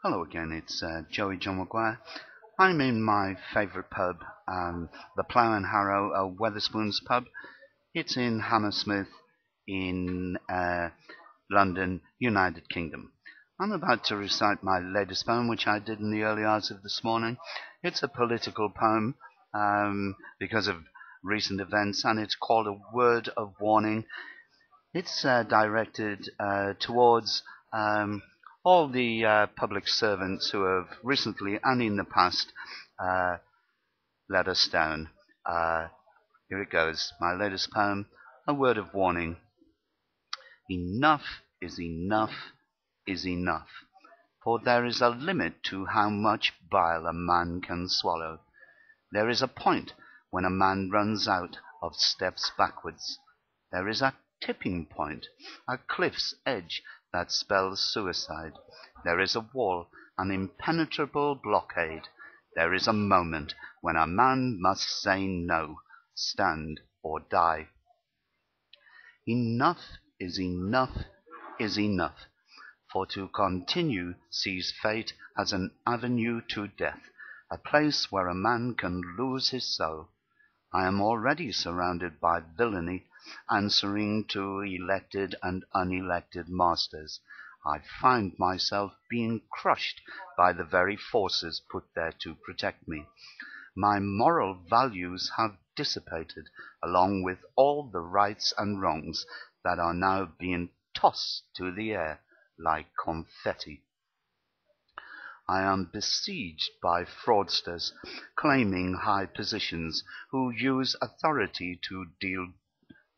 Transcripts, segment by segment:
Hello again, it's Joey John Maguire. I'm in my favourite pub, the Plough and Harrow Wetherspoons pub. It's in Hammersmith in London, United Kingdom. I'm about to recite my latest poem, which I did in the early hours of this morning. It's a political poem because of recent events, and it's called A Word of Warning. It's directed towards all the public servants who have recently and in the past let us down. Here it goes, my latest poem, A Word of Warning. Enough is enough is enough, for there is a limit to how much bile a man can swallow. There is a point when a man runs out of steps backwards. There is a tipping point, a cliff's edge that spells suicide. There is a wall, an impenetrable blockade. There is a moment when a man must say no, stand or die. Enough is enough is enough, for to continue sees fate as an avenue to death, a place where a man can lose his soul. I am already surrounded by villainy, answering to elected and unelected masters. I find myself being crushed by the very forces put there to protect me. My moral values have dissipated, along with all the rights and wrongs that are now being tossed to the air like confetti. I am besieged by fraudsters claiming high positions who use authority to deal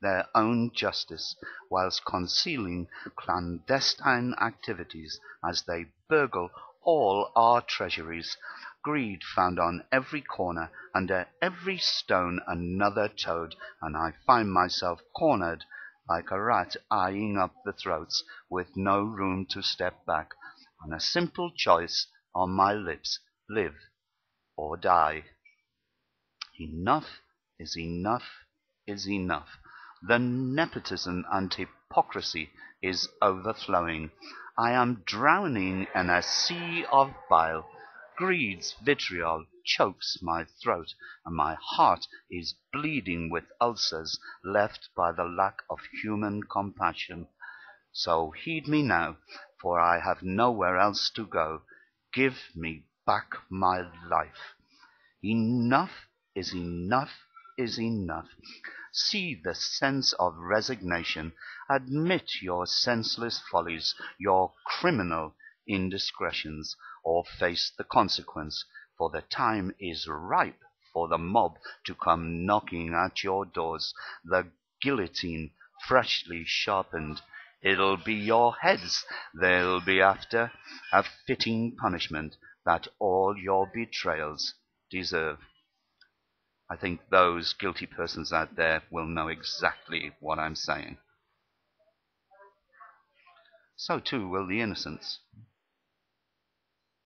their own justice whilst concealing clandestine activities as they burgle all our treasuries. Greed found on every corner, under every stone another toad, and I find myself cornered like a rat eyeing up the throats with no room to step back, and a simple choice on my lips, live or die. Enough is enough is enough. The nepotism and hypocrisy is overflowing. I am drowning in a sea of bile. Greed's vitriol chokes my throat, and my heart is bleeding with ulcers left by the lack of human compassion. So heed me now, for I have nowhere else to go. Give me back my life. Enough is enough is enough. See the sense of resignation. Admit your senseless follies, your criminal indiscretions, or face the consequence, for the time is ripe for the mob to come knocking at your doors, the guillotine freshly sharpened. It'll be your heads they'll be after, a fitting punishment that all your betrayals deserve. I think those guilty persons out there will know exactly what I'm saying. So too will the innocents.